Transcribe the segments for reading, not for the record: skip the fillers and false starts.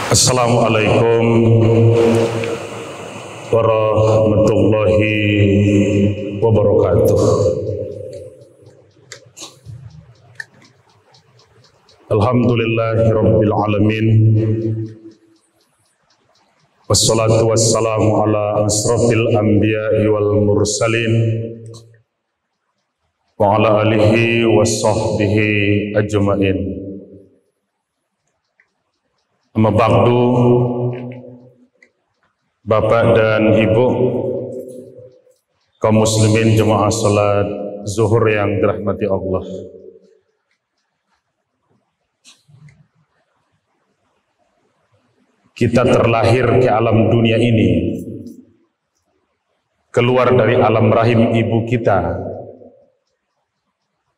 Assalamualaikum warahmatullahi wabarakatuh. Alhamdulillahi rabbil alamin. Wassalatu wassalamu ala asrafil anbiya'i wal mursalin wa ala alihi wa sahbihi ajma'in. Amma ba'du, Bapak dan Ibu kaum muslimin jemaah salat zuhur yang dirahmati Allah. Kita terlahir ke alam dunia ini, keluar dari alam rahim ibu kita,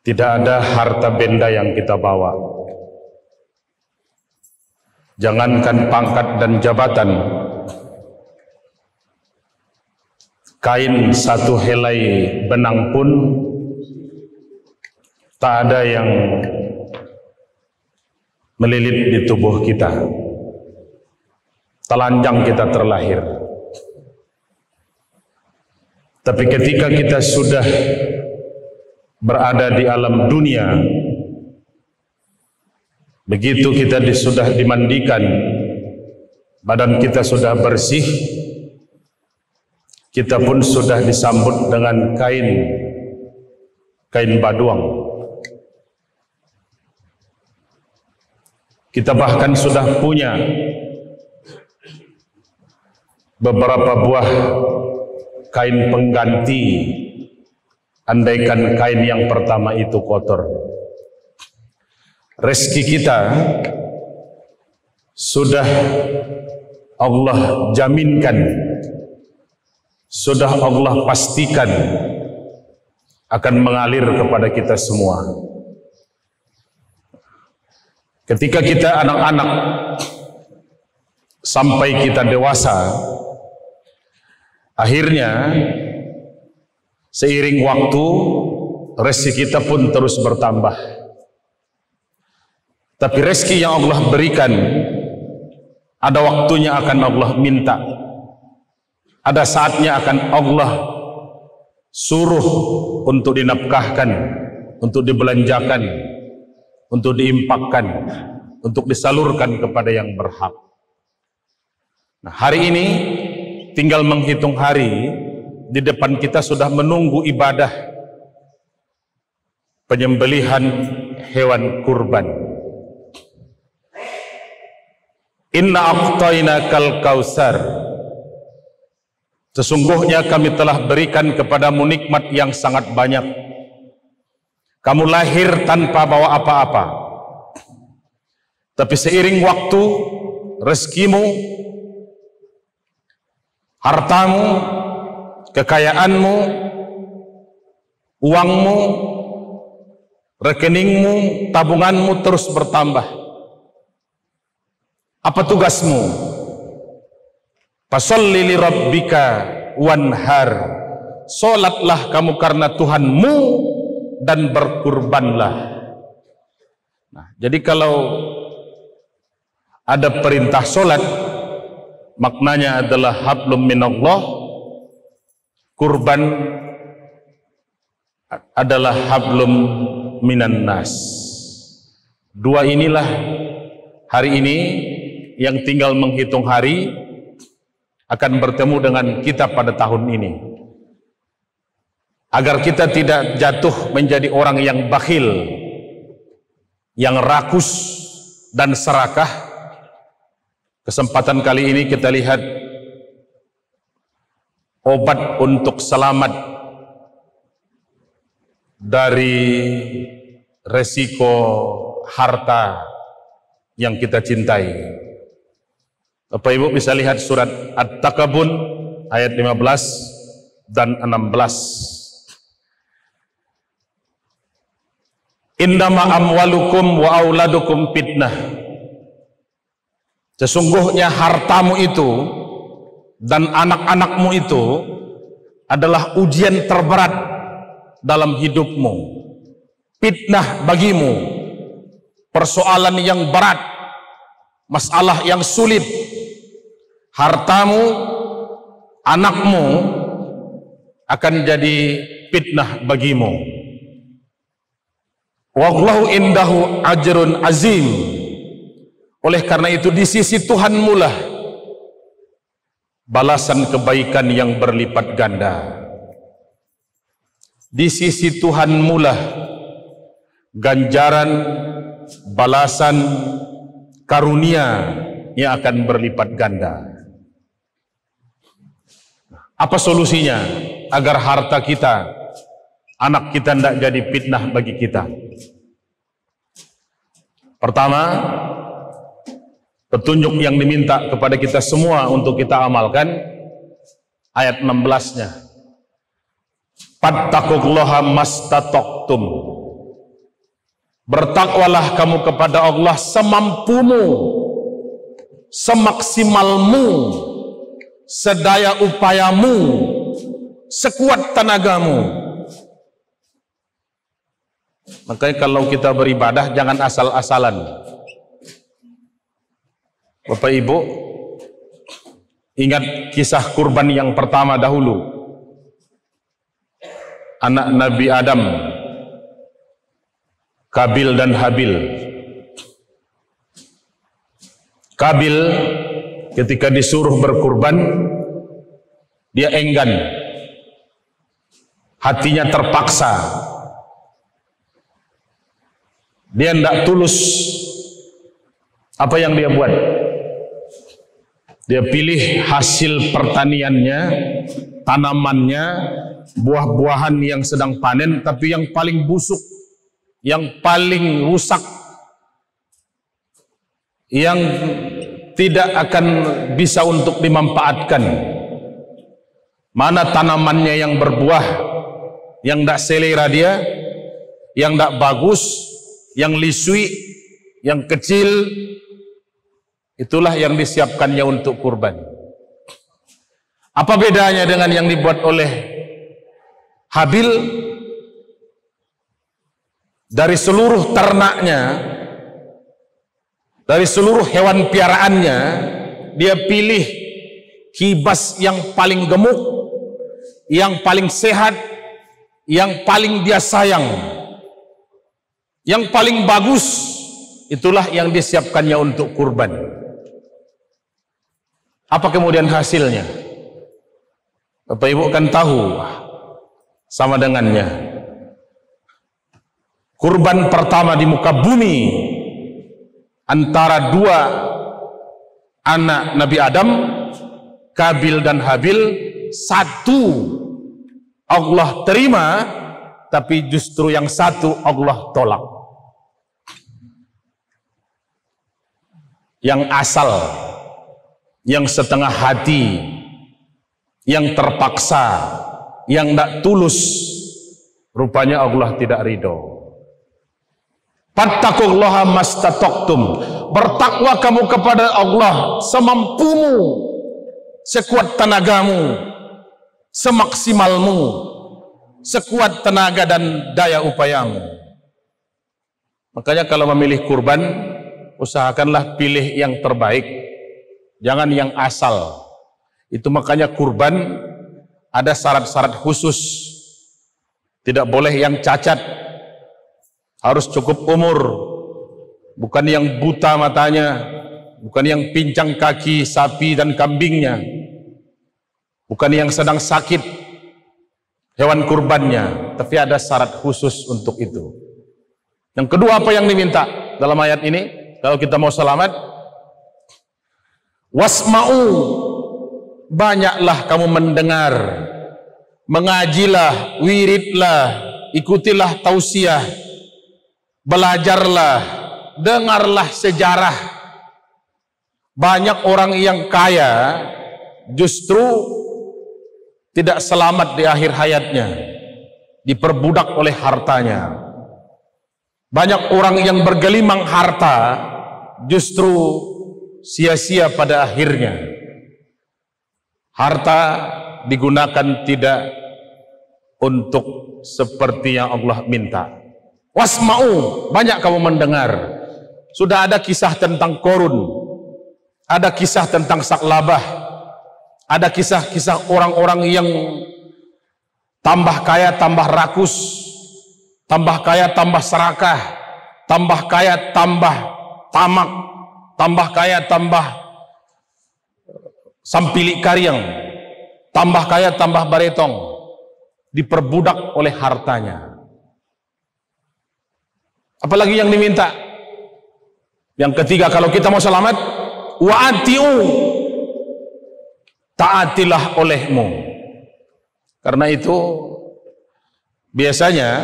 tidak ada harta benda yang kita bawa. Jangankan pangkat dan jabatan, kain satu helai benang pun tak ada yang melilit di tubuh kita. Telanjang kita terlahir. Tapi ketika kita sudah berada di alam dunia, begitu kita sudah dimandikan, badan kita sudah bersih, kita pun sudah disambut dengan kain baduang. Kita bahkan sudah punya beberapa buah kain pengganti, andaikan kain yang pertama itu kotor. Rezeki kita sudah Allah jaminkan, sudah Allah pastikan akan mengalir kepada kita semua. Ketika kita anak-anak sampai kita dewasa, akhirnya seiring waktu rezeki kita pun terus bertambah. Tapi rezeki yang Allah berikan, ada waktunya akan Allah minta, ada saatnya akan Allah suruh untuk dinafkahkan, untuk dibelanjakan, untuk diinfakkan, untuk disalurkan kepada yang berhak. Nah, hari ini tinggal menghitung hari, di depan kita sudah menunggu ibadah penyembelihan hewan kurban. Inna a'tainakal kausar. Sesungguhnya kami telah berikan kepadamu nikmat yang sangat banyak. Kamu lahir tanpa bawa apa-apa, tapi seiring waktu, rezekimu, hartamu, kekayaanmu, uangmu, rekeningmu, tabunganmu terus bertambah. Apa tugasmu? Fasholli li rabbika wanhar. Salatlah kamu karena Tuhanmu dan berkurbanlah. Nah, jadi kalau ada perintah solat, maknanya adalah hablum minallah, kurban adalah hablum minan nas. Dua inilah hari ini yang tinggal menghitung hari akan bertemu dengan kita pada tahun ini. Agar kita tidak jatuh menjadi orang yang bakhil, yang rakus dan serakah. Kesempatan kali ini kita lihat obat untuk selamat dari resiko harta yang kita cintai. Bapak Ibu bisa lihat surat At-Takabun ayat 15 dan 16. Innama amwalukum wa auladukum fitnah. Sesungguhnya hartamu itu dan anak-anakmu itu adalah ujian terberat dalam hidupmu. Fitnah bagimu, persoalan yang berat masalah yang sulit, hartamu, anakmu akan jadi fitnah bagimu. Wallahu indahu ajrun azim. Oleh karena itu di sisi Tuhanmu lah balasan kebaikan yang berlipat ganda. Di sisi Tuhanmu lah ganjaran, balasan, karunia yang akan berlipat ganda. Apa solusinya agar harta kita, anak kita tidak jadi fitnah bagi kita? Pertama, petunjuk yang diminta kepada kita semua untuk kita amalkan, ayat 16-nya. Fattaqullaha mastataqtum. Bertakwalah kamu kepada Allah semampumu, semaksimalmu, sedaya upayamu, sekuat tenagamu. Makanya kalau kita beribadah jangan asal-asalan. Bapak Ibu, ingat kisah kurban yang pertama dahulu. Anak Nabi Adam, Kabil dan Habil. Kabil ketika disuruh berkurban, dia enggan. Hatinya terpaksa. Dia tidak tulus. Apa yang dia buat? Dia pilih hasil pertaniannya, tanamannya, buah-buahan yang sedang panen, tapi yang paling busuk, yang paling rusak, yang tidak akan bisa untuk dimanfaatkan. Mana tanamannya yang berbuah, yang tidak selera dia, yang tidak bagus, yang lisui, yang kecil, itulah yang disiapkannya untuk kurban. Apa bedanya dengan yang dibuat oleh Habil? Dari seluruh ternaknya, dari seluruh hewan piaraannya, dia pilih kibas yang paling gemuk, yang paling sehat, yang paling dia sayang, yang paling bagus. Itulah yang disiapkannya untuk kurban. Apa kemudian hasilnya? Bapak Ibu kan tahu sama dengannya. Kurban pertama di muka bumi antara dua anak Nabi Adam, Kabil dan Habil, satu Allah terima, tapi justru yang satu Allah tolak. Yang asal, yang setengah hati, yang terpaksa, yang tidak tulus, rupanya Allah tidak ridho. Fattaqullaha mastataqtum. Bertakwa kamu kepada Allah semampumu, sekuat tenagamu, semaksimalmu, sekuat tenaga dan daya upayamu. Makanya kalau memilih kurban, usahakanlah pilih yang terbaik, jangan yang asal. Itu makanya kurban ada syarat-syarat khusus. Tidak boleh yang cacat, harus cukup umur, bukan yang buta matanya, bukan yang pincang kaki sapi dan kambingnya, bukan yang sedang sakit hewan kurbannya, tapi ada syarat khusus untuk itu. Yang kedua, apa yang diminta dalam ayat ini? Kalau kita mau selamat, wasma'u, banyaklah kamu mendengar, mengajilah, wiridlah, ikutilah tausiah, belajarlah, dengarlah sejarah. Banyak orang yang kaya justru tidak selamat di akhir hayatnya, diperbudak oleh hartanya. Banyak orang yang bergelimang harta justru sia-sia pada akhirnya. Harta digunakan tidak untuk seperti yang Allah minta. Wasma'u, banyak kamu mendengar. Sudah ada kisah tentang Korun. Ada kisah tentang Sa'labah, ada kisah-kisah orang-orang yang tambah kaya tambah rakus, tambah kaya tambah serakah, tambah kaya tambah tamak, tambah kaya tambah sampilik karyang, tambah kaya tambah baretong, diperbudak oleh hartanya. Apalagi yang diminta? Yang ketiga, kalau kita mau selamat, wa'atiu, taatilah olehmu. Karena itu biasanya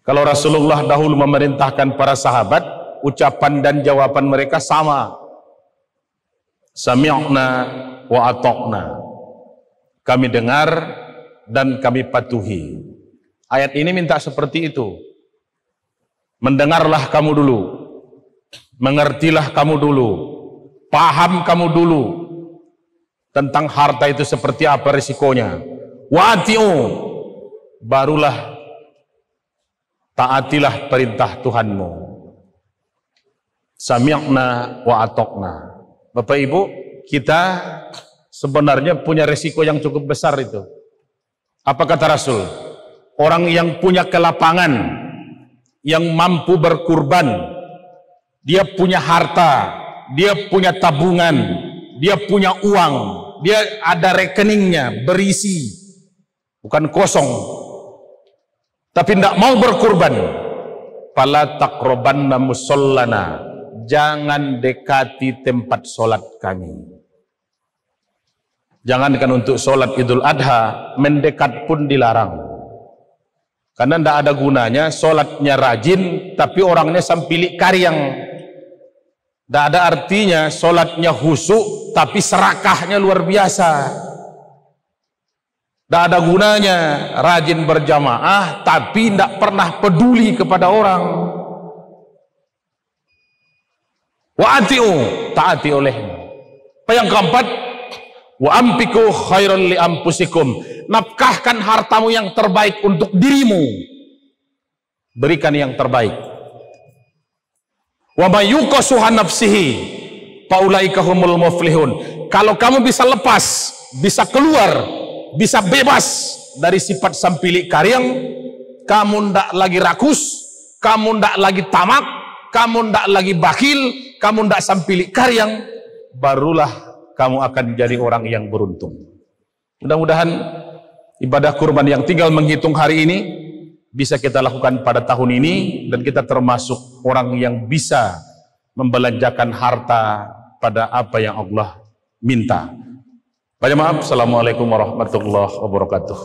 kalau Rasulullah dahulu memerintahkan para sahabat, ucapan dan jawaban mereka sama. Sami'na wa ata'na. Kami dengar dan kami patuhi. Ayat ini minta seperti itu. Mendengarlah kamu dulu, mengertilah kamu dulu, paham kamu dulu tentang harta itu seperti apa risikonya. Wa'atiu, barulah taatilah perintah Tuhanmu. Sami'na wa ata'na. Bapak Ibu, kita sebenarnya punya risiko yang cukup besar itu. Apa kata Rasul? Orang yang punya kelapangan, yang mampu berkurban, dia punya harta, dia punya tabungan, dia punya uang, dia ada rekeningnya berisi, bukan kosong, tapi tidak mau berkurban. Fala taqrabanna musallana, jangan dekati tempat solat kami. Jangankan untuk solat Idul Adha, mendekat pun dilarang. Karena tidak ada gunanya solatnya rajin tapi orangnya sampilik karyang. Tidak ada artinya solatnya khusyuk tapi serakahnya luar biasa. Tidak ada gunanya rajin berjamaah tapi tidak pernah peduli kepada orang. Wa'atiu, taati olehmu. Yang keempat, wa ampiku khairan li ampusikum, nafkahkan hartamu yang terbaik untuk dirimu, berikan yang terbaik. Wa may yuqasuha nafsihi faulaika humul muflihun. Kalau kamu bisa lepas, bisa keluar, bisa bebas dari sifat sampilik karyang, kamu ndak lagi rakus, kamu ndak lagi tamak, kamu ndak lagi bakhil, kamu ndak sampilik karyang, barulah kamu akan jadi orang yang beruntung. Mudah-mudahan ibadah kurban yang tinggal menghitung hari ini bisa kita lakukan pada tahun ini, dan kita termasuk orang yang bisa membelanjakan harta pada apa yang Allah minta. Banyak maaf. Assalamualaikum warahmatullahi wabarakatuh.